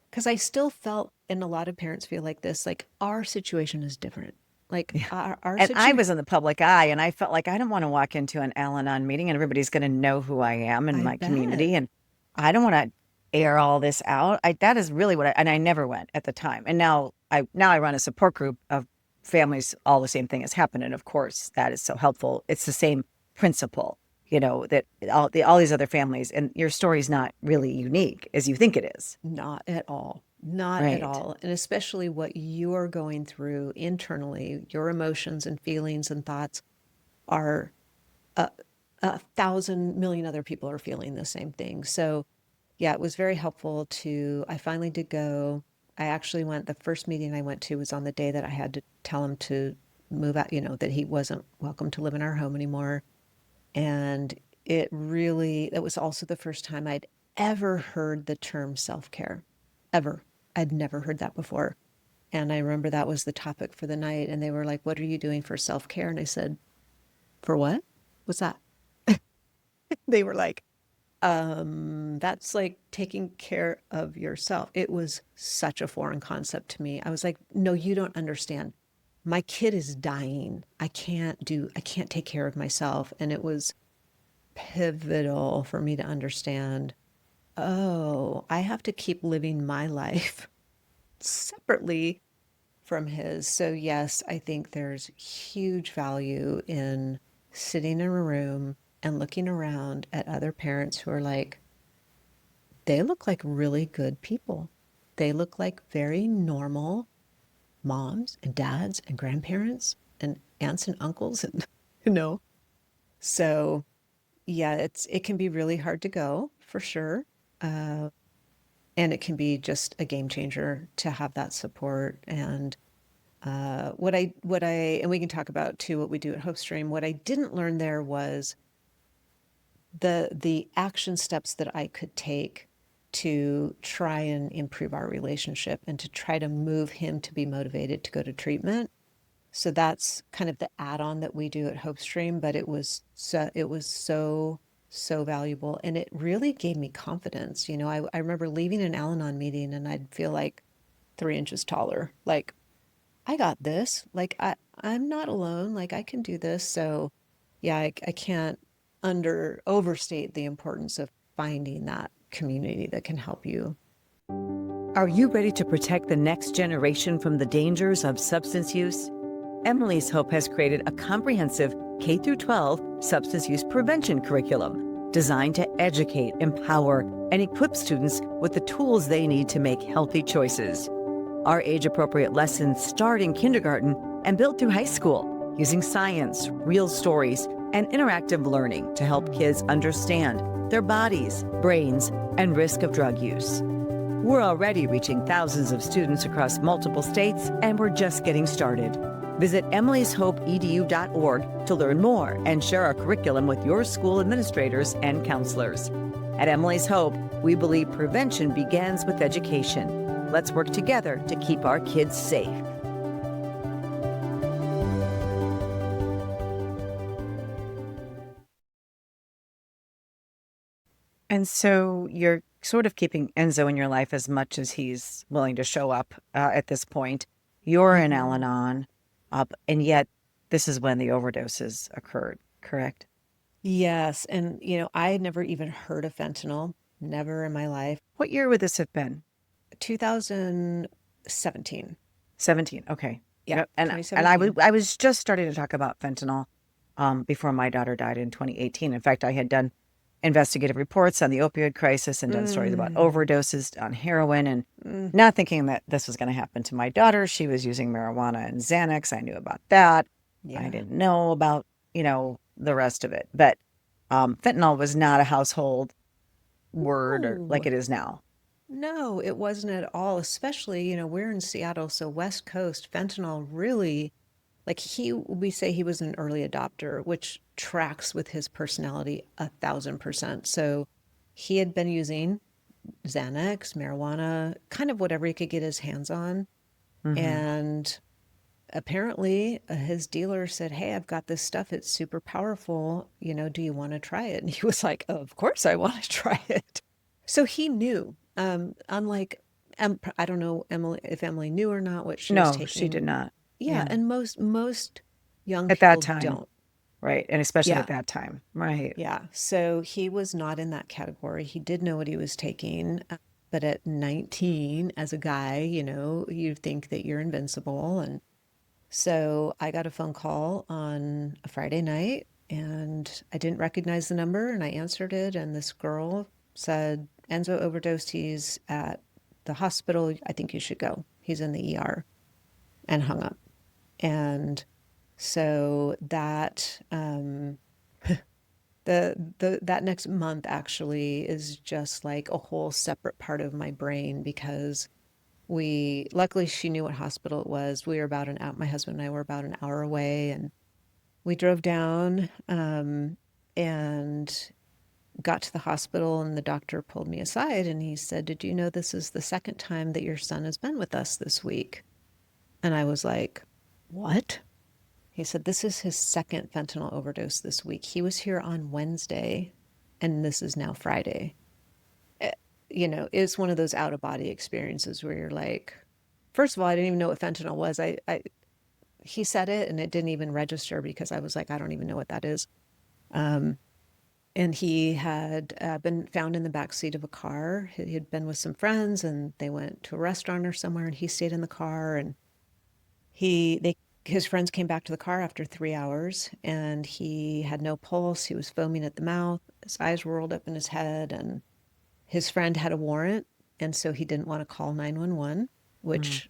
because I still felt, and a lot of parents feel like this, like our situation is different. Like
Yeah.
our
And I
situation,
was in the public eye, and I felt like I don't want to walk into an Al-Anon meeting and everybody's going to know who I am in
I
my
bet.
community. And I don't want to air all this out. That is really and I never went at the time. And now I run a support group of families, all the same thing has happened. And of course, that is so helpful. It's the same principle, that all these other families, and your story's not really unique as you think it is.
Not at all. Not at
Right.
all. And especially what you are going through internally, your emotions and feelings and thoughts are a thousand million other people are feeling the same thing. So, yeah, it was very helpful I finally did go. I actually went, the first meeting I went to was on the day that I had to tell him to move out, that he wasn't welcome to live in our home anymore. And that was also the first time I'd ever heard the term self care, ever. I'd never heard that before. And I remember that was the topic for the night. And they were like, what are you doing for self care? And I said, for what? What's that? They were like, that's like taking care of yourself. It was such a foreign concept to me. I was like, no, you don't understand. My kid is dying. I can't take care of myself. And it was pivotal for me to understand, oh, I have to keep living my life separately from his. So, yes, I think there's huge value in sitting in a room and looking around at other parents who are like, they look like really good people. They look like very normal moms and dads and grandparents and aunts and uncles and you know. So, yeah, it can be really hard to go for sure. Uh, and it can be just a game changer to have that support. And and we can talk about too what we do at Hopestream. What I didn't learn there was the action steps that I could take to try and improve our relationship and to try to move him to be motivated to go to treatment. So that's kind of the add-on that we do at Hopestream, but it was so valuable, and it really gave me confidence. I remember leaving an Al-Anon meeting and I'd feel like 3 inches taller. Like, I got this. Like, I'm not alone. Like, I can do this. So yeah, I can't overstate the importance of finding that community that can help you.
Are you ready to protect the next generation from the dangers of substance use? Emily's Hope has created a comprehensive K through 12 substance use prevention curriculum designed to educate, empower, and equip students with the tools they need to make healthy choices. Our age-appropriate lessons start in kindergarten and build through high school, using science, real stories, and interactive learning to help kids understand their bodies, brains, and risk of drug use. We're already reaching thousands of students across multiple states, and we're just getting started. Visit emilyshopeedu.org to learn more and share our curriculum with your school administrators and counselors. At Emily's Hope, we believe prevention begins with education. Let's work together to keep our kids safe. And so you're sort of keeping Enzo in your life as much as he's willing to show up at this point. You're in
Mhm.
Al-Anon, and yet this is when the overdoses occurred, correct?
Yes, and I had never even heard of fentanyl, never in my life.
What year would this have been?
2017.
17. Okay.
Yeah,
Yep. And2017. I was just starting to talk about fentanyl before my daughter died in 2018. In fact, I had done investigative reports on the opioid crisis and done stories about
Mm,
overdoses on heroin, and
mm,
not thinking that this was going to happen to my daughter. She was using marijuana and Xanax. I knew about that. I
yeah.
didn't know about, the rest of it. But fentanyl was not a household word or like
No,
it is now.
no, it wasn't at all. Especially, we're in Seattle, so West Coast, fentanyl really, like we say he was an early adopter, which tracks with his personality 1,000%. So he had been using Xanax, marijuana, kind of whatever he could get his hands on.
Hmm.
And apparently, his dealer said, "Hey, I've got this stuff. It's super powerful. Do you want to try it?" And he was like, "Of course I want to try it." So he knew. Unlike, I don't know if Emily knew or not what she was
No, she did
taking.
not.
Yeah,
Yeah.
and most young
At that
people
time.
don't.
Right. And especially at
Yeah,
that time. Right.
yeah. So he was not in that category. He did know what he was taking. But at 19, as a guy, you think that you're invincible. And so I got a phone call on a Friday night and I didn't recognize the number and I answered it. And this girl said, "Enzo overdosed. He's at the hospital. I think you should go. He's in the ER," and hung up. And so that next month actually is just like a whole separate part of my brain because luckily she knew what hospital it was. We were about an hour, my husband and I were about an hour away, and we drove down, and got to the hospital, and the doctor pulled me aside and he said, "Did you know this is the second time that your son has been with us this week?" And I was like, "What?" He said, "This is his second fentanyl overdose this week. He was here on Wednesday and this is now Friday." Eh, it's one of those out of body experiences where you're like, first of all, I didn't even know what fentanyl was. He said it and it didn't even register because I was like, I don't even know what that is. Um, And he had been found in the back seat of a car. He had been with some friends, and they went to a restaurant or somewhere, and he stayed in the car. And his friends came back to the car after 3 hours, and he had no pulse. He was foaming at the mouth. His eyes were rolled up in his head, and his friend had a warrant, and so he didn't want to call 911,
Mm.
which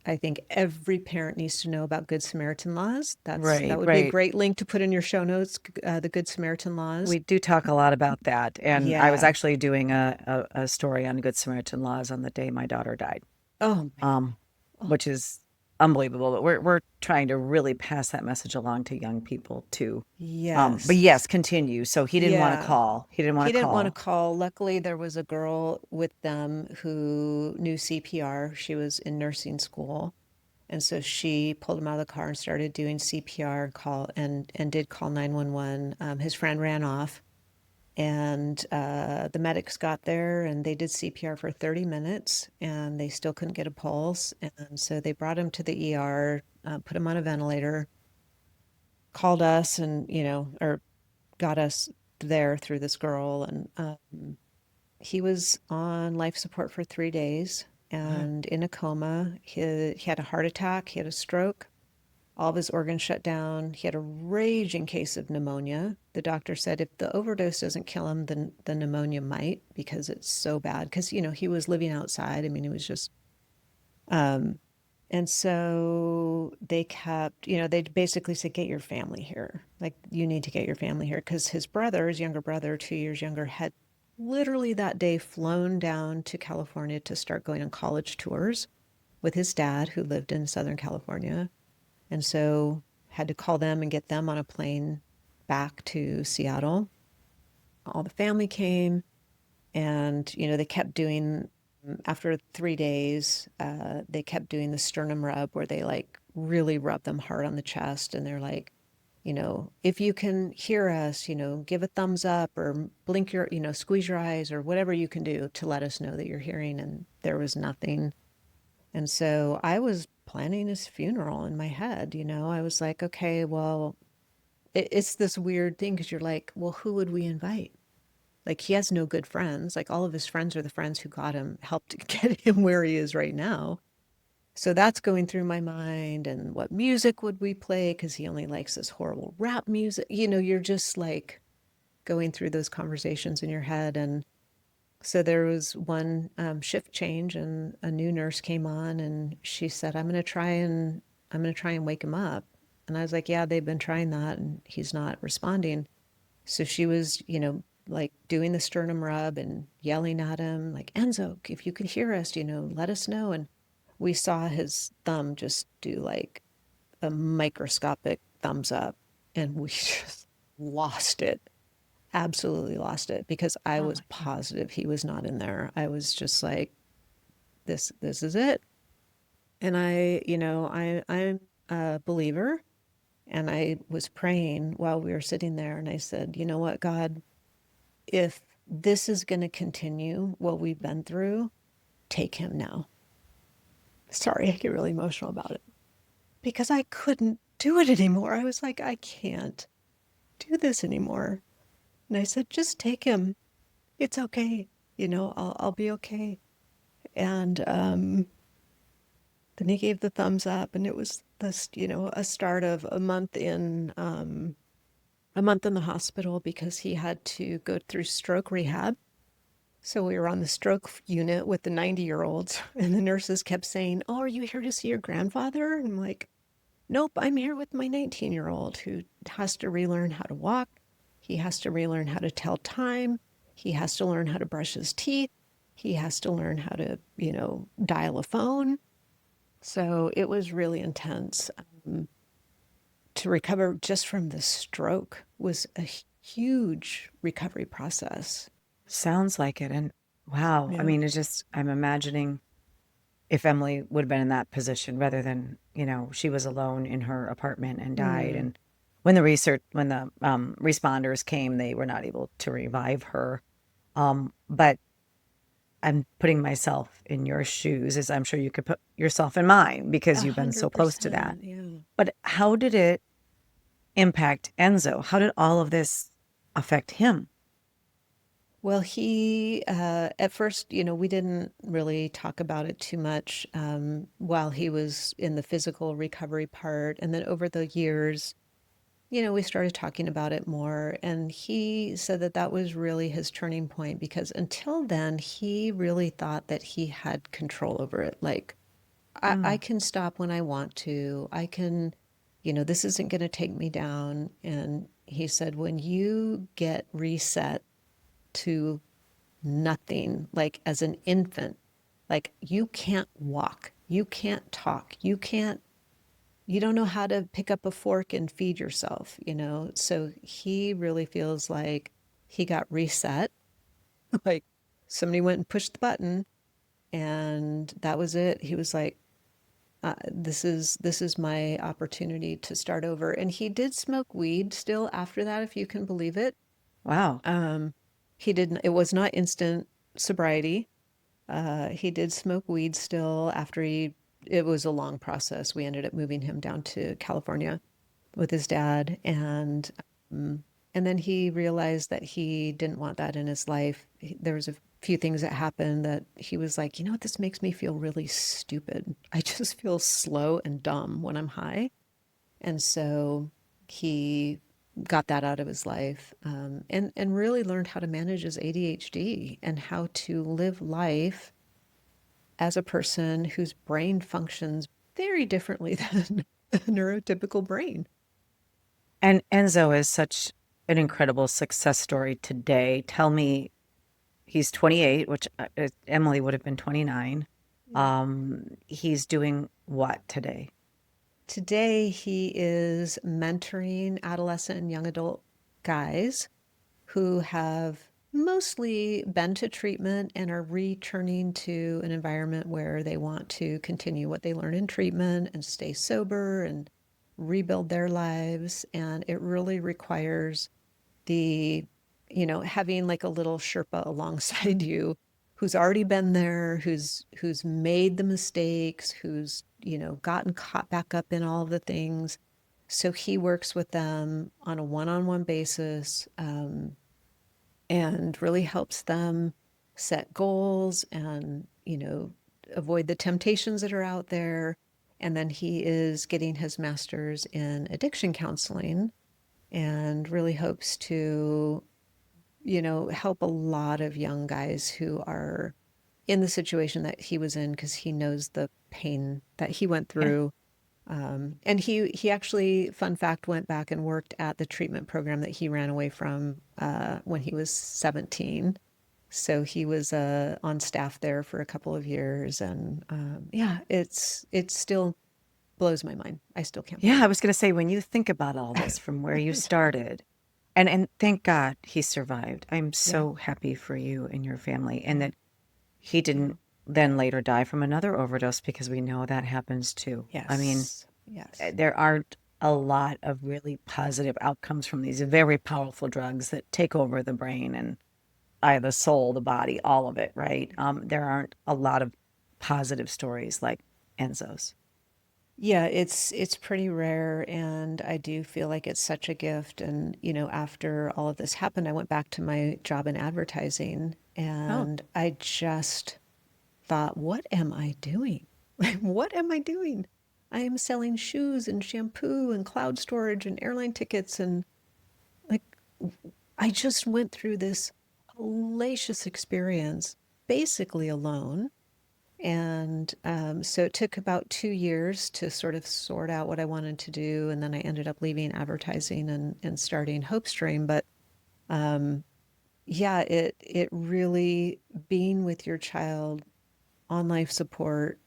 I think every parent needs to know about Good Samaritan laws. That
Right,
would be a
right.
great link to put in your show notes, the Good Samaritan laws.
We do talk a lot about that. And I was
Yeah.
actually doing a story on Good Samaritan laws on the day my daughter died,
Oh my
um,
God. Oh,
which is unbelievable. But we're trying to really pass that message along to young people too. But
yes.
yes, continue. So he didn't want to
Yeah.
call. He didn't want
He
to
didn't want to
call.
call. Luckily, there was a girl with them who knew CPR. She was in nursing school. And so she pulled him out of the car and started doing CPR and did call 911. His friend ran off, and the medics got there and they did CPR for 30 minutes, and they still couldn't get a pulse. And so they brought him to the ER, put him on a ventilator, called us, and or got us there through this girl. And he was on life support for 3 days and in a coma. He had a heart attack, he had a stroke, all of his organs shut down. He had a raging case of pneumonia. The doctor said if the overdose doesn't kill him, then the pneumonia might, because it's so bad. Because, he was living outside. I mean, it was just, um, and so they kept, they basically said, get your family here. Like, you need to get your family here. Because his younger brother, 2 years younger, had literally that day flown down to California to start going on college tours with his dad, who lived in Southern California. And so had to call them and get them on a plane back to Seattle. All the family came, and they kept doing, after 3 days, they kept doing the sternum rub, where they like really rub them hard on the chest, and they're like, if you can hear us, give a thumbs up or blink your, squeeze your eyes or whatever you can do to let us know that you're hearing. And there was nothing. And so I was planning his funeral in my head. I was like, okay, well, it's this weird thing, because you're like, well, who would we invite? Like, he has no good friends. Like, all of his friends are the friends who helped get him where he is right now. So that's going through my mind. And what music would we play? Because he only likes this horrible rap music. You're just like going through those conversations in your head. And so there was one shift change, and a new nurse came on, and she said, I'm going to try and wake him up. And I was like, yeah, they've been trying that, and he's not responding. So she was, like doing the sternum rub and yelling at him, like, Enzo, if you could hear us, let us know. And we saw his thumb just do like a microscopic thumbs up, and we just lost it, absolutely lost it, because I
Oh
was
my God.
positive he was not in there. I was just like, this is it. And I'm a believer, and I was praying while we were sitting there, and I said, you know what, God, if this is going to continue what we've been through, take him now. Sorry, I get really emotional about it, because I couldn't do it anymore. I was like, I can't do this anymore. And I said, just take him. It's okay. I'll be okay. And then he gave the thumbs up, and it was this, a start of a month in the hospital, because he had to go through stroke rehab. So we were on the stroke unit with the 90-year-olds, and the nurses kept saying, oh, are you here to see your grandfather? And I'm like, nope, I'm here with my 19-year-old who has to relearn how to walk. He has to relearn how to tell time. He has to learn how to brush his teeth. He has to learn how to, dial a phone. So it was really intense. To recover just from the stroke was a huge recovery process.
Sounds like it. And wow. I
Yeah.
mean, it's just, I'm imagining if Emily would have been in that position rather than, she was alone in her apartment and died.
Mm,
And when the responders came, they were not able to revive her. But I'm putting myself in your shoes, as I'm sure you could put yourself in mine because you've been so close to that.
100%. Yeah.
But how did it impact Enzo? How did all of this affect him?
Well, he, at first, we didn't really talk about it too much while he was in the physical recovery part. And then over the years, we started talking about it more. And he said that that was really his turning point because until then, he really thought that he had control over it. Like, I
Mm.
can stop when I want to. I can, this isn't going to take me down. And he said, when you get reset to nothing, like as an infant, like you can't walk, you can't talk, you don't know how to pick up a fork and feed yourself. So he really feels like he got reset, like somebody went and pushed the button and that was it. He was like, this is my opportunity to start over. And he did smoke weed still after that, if you can believe it.
Wow.
Um, he didn't. It was not instant sobriety. He did smoke weed still after he. It was a long process. We ended up moving him down to California with his dad, um, and then he realized that he didn't want that in his life. There was a few things that happened that he was like, you know what, this makes me feel really stupid. I just feel slow and dumb when I'm high, and so he got that out of his life, and really learned how to manage his ADHD and how to live life as a person whose brain functions very differently than a neurotypical brain.
And Enzo is such an incredible success story today. Tell me, he's 28, which Emily would have been 29.
Yeah.
He's doing what today?
Today, he is mentoring adolescent and young adult guys who have mostly been to treatment and are returning to an environment where they want to continue what they learned in treatment and stay sober and rebuild their lives. And it really requires the, having like a little Sherpa alongside you who's already been there, who's made the mistakes, who's, gotten caught back up in all of the things. So he works with them on a one-on-one basis, and really helps them set goals and, avoid the temptations that are out there. And then he is getting his master's in addiction counseling and really hopes to, help a lot of young guys who are in the situation that he was in because he knows the pain that he went
Yeah.
through. And he actually, fun fact, went back and worked at the treatment program that he ran away from when he was 17. So he was on staff there for a couple of years, and yeah, it still blows my mind. I still can't
Yeah,
believe
I
it.
was going to say, when you think about all this from where you started, and thank God he survived. I'm
Yeah,
so happy for you and your family, and that he
yeah,
didn't then later die from another overdose, because we know that happens too. I mean,
yes, yes,
there aren't a lot of really positive outcomes from these very powerful drugs that take over the brain and the soul, the body, all of it, right? There aren't a lot of positive stories like Enzo's.
yeah. It's pretty rare, and I do feel like it's such a gift. And after all of this happened, I went back to my job in advertising,
Oh,
and I just thought, what am I doing? Like, what am I doing? I am selling shoes and shampoo and cloud storage and airline tickets. And like, I just went through this hellacious experience basically alone. And so it took about 2 years to sort of sort out what I wanted to do. And then I ended up leaving advertising and starting Hopestream. But um, yeah, it really, being with your child on life support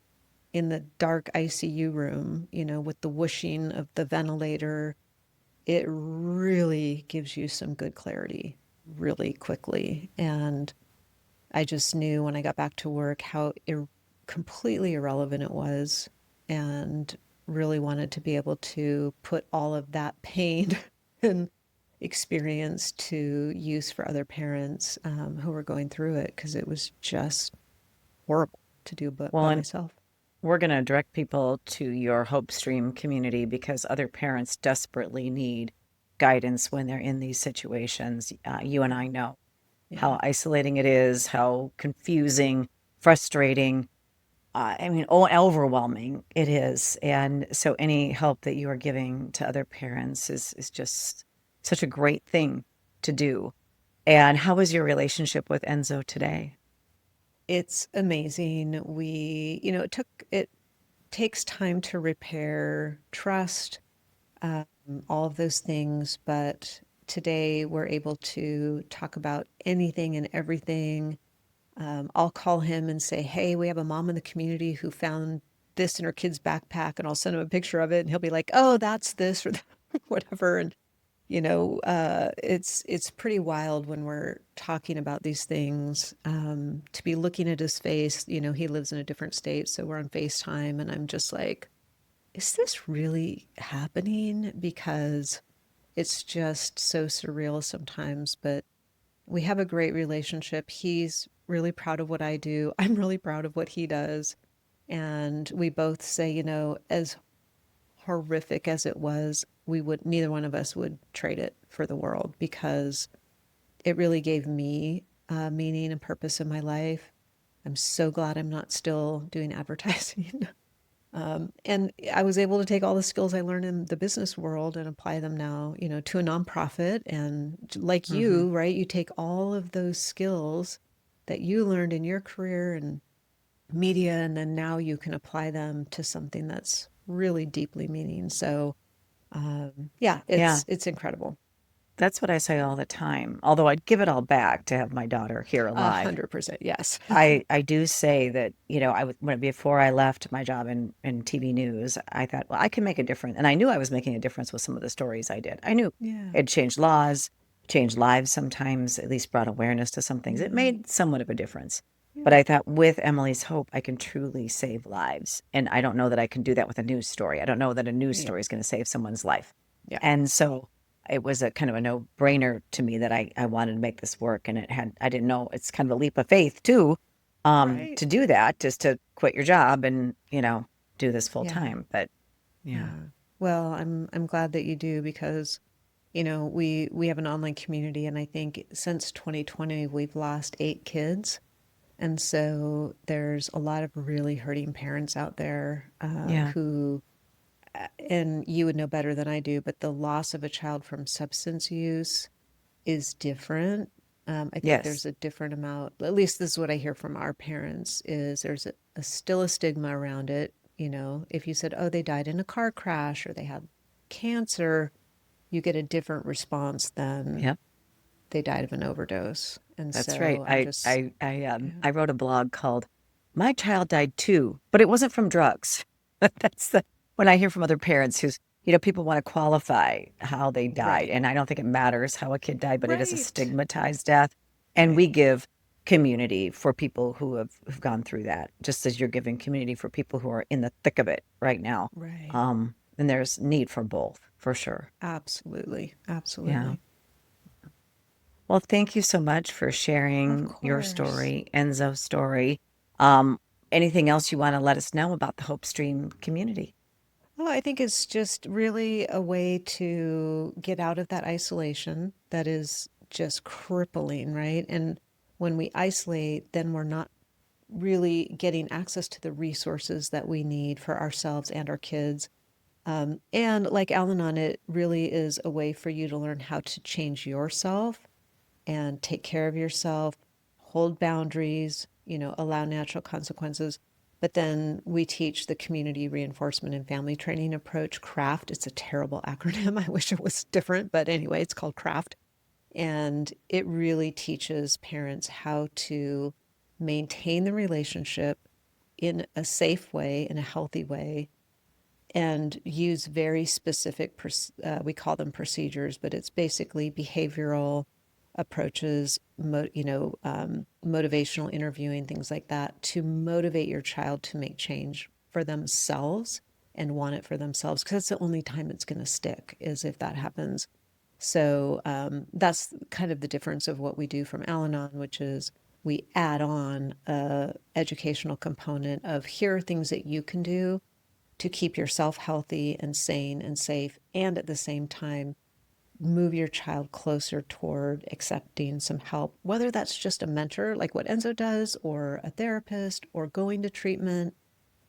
in the dark ICU room, with the whooshing of the ventilator, it really gives you some good clarity really quickly. And I just knew when I got back to work how completely irrelevant it was, and really wanted to be able to put all of that pain and experience to use for other parents who were going through it because it was just horrible to do
well,
by
and
myself.
we're going to direct people to your Hope Stream community, because other parents desperately need guidance when they're in these situations. You and I know.
Yeah.
how isolating it is, how confusing, frustrating, overwhelming it is. And so any help that you are giving to other parents is just such a great thing to do. And how is your relationship with Enzo today?
It's amazing. It takes time to repair trust, um, all of those things, but today we're able to talk about anything and everything. I'll call him and say, "Hey, we have a mom in the community who found this in her kid's backpack," and I'll send him a picture of it, and he'll be like, "Oh, that's this or that," whatever. And it's pretty wild when we're talking about these things, to be looking at his face. He lives in a different state, so we're on FaceTime, and I'm just like, is this really happening? Because it's just so surreal sometimes, but we have a great relationship. He's really proud of what I do. I'm really proud of what he does. And we both say, as horrific as it was, neither one of us would trade it for the world because it really gave me meaning and purpose in my life. I'm so glad I'm not still doing advertising. And I was able to take all the skills I learned in the business world and apply them now, to a nonprofit. And like
Hmm.
you, right, you take all of those skills that you learned in your career and media, and then now you can apply them to something that's really deeply meaning. So, yeah,
Yeah.
it's incredible.
That's what I say all the time. Although I'd give it all back to have my daughter here alive.
100%, yes.
I do say that, before I left my job in TV news, I thought, well, I can make a difference. And I knew I was making a difference with some of the stories I did. I knew
Yeah,
it changed laws, changed lives sometimes, at least brought awareness to some things. It
yeah,
made somewhat of a difference. But
yeah,
I thought with Emily's Hope, I can truly save lives. And I don't know that I can do that with a news story. I don't know that a news
yeah,
story is going to save someone's life.
yeah.
And so it was a kind of a no-brainer to me that I wanted to make this work. And I didn't know, it's kind of a leap of faith too,
Right.
to do that, just to quit your job and, do this full
Yeah,
time. But yeah.
yeah. Well, I'm glad that you do because we have an online community, and I think since 2020 we've lost 8 kids, and so there's a lot of really hurting parents out there,
Yeah.
who, and you would know better than I do, but the loss of a child from substance use is different. I think
Yes.
there's a different amount, at least this is what I hear from our parents, is there's still a stigma around it. If you said, oh, they died in a car crash or they had cancer, you get a different response than
Yep.
they died of an overdose. And
That's right.
so I'm just, yeah,
I wrote a blog called "My Child Died Too," but it wasn't from drugs. That's the when I hear from other parents who's, people want to qualify how they died,
right,
and I don't think it matters how a kid died, but it is a
right,
stigmatized death, and
right,
we give community for people who've gone through that, just as you're giving community for people who are in the thick of it right now.
right.
And there's need for both, for sure.
Absolutely,
Yeah.
absolutely.
Well, thank you so much for
Of
sharing your
course.
story, Enzo's story. Um, Anything else you want to let us know about the Hopestream community?
Well, I think it's just really a way to get out of that isolation that is just crippling, right? And when we isolate, then we're not really getting access to the resources that we need for ourselves and our kids. And like Al Anon, it really is a way for you to learn how to change yourself and take care of yourself, hold boundaries, allow natural consequences. But then we teach the community reinforcement and family training approach, CRAFT. It's a terrible acronym. I wish it was different, but anyway, it's called CRAFT. And it really teaches parents how to maintain the relationship in a safe way, in a healthy way, and use very specific, we call them procedures, but it's basically behavioral approaches, motivational interviewing, things like that, to motivate your child to make change for themselves and want it for themselves, because that's the only time it's going to stick, is if that happens. So that's kind of the difference of what we do from Al-Anon, which is we add on a educational component of, here are things that you can do to keep yourself healthy and sane and safe, and at the same time move your child closer toward accepting some help, whether that's just a mentor, like what Enzo does, or a therapist, or going to treatment,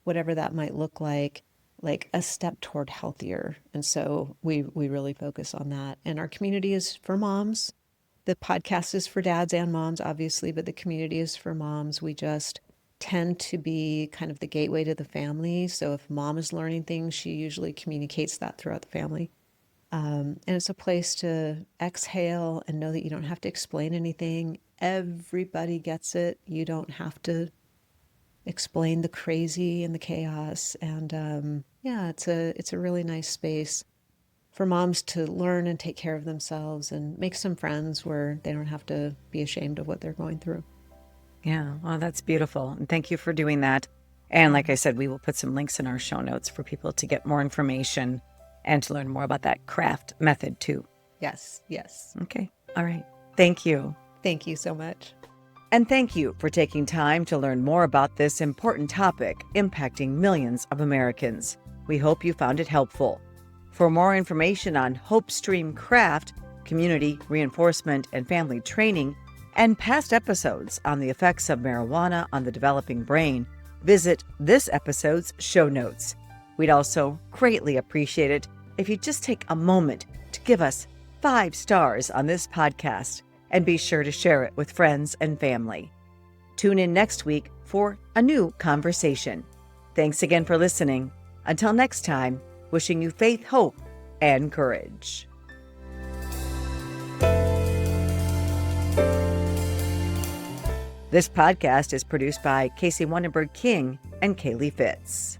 whatever that might look like a step toward healthier. And so we really focus on that. And our community is for moms. The podcast is for dads and moms, obviously, but the community is for moms. We just tend to be kind of the gateway to the family. So if mom is learning things, she usually communicates that throughout the family. And it's a place to exhale and know that you don't have to explain anything. Everybody gets it. You don't have to explain the crazy and the chaos. And yeah, it's a really nice space for moms to learn and take care of themselves and make some friends where they don't have to be ashamed of what they're going through.
Yeah, well, that's beautiful. And thank you for doing that. And like I said, we will put some links in our show notes for people to get more information and to learn more about that craft method too.
Yes, yes.
Okay. All right. Thank you.
Thank you so much.
And thank you for taking time to learn more about this important topic impacting millions of Americans. We hope you found it helpful. For more information on Hopestream craft, community reinforcement and family training, and past episodes on the effects of marijuana on the developing brain, visit this episode's show notes. We'd also greatly appreciate it if you just take a moment to give us 5 stars on this podcast and be sure to share it with friends and family. Tune in next week for a new conversation. Thanks again for listening. Until next time, wishing you faith, hope, and courage. This podcast is produced by Casey Wonderberg King and Kaylee Fitz.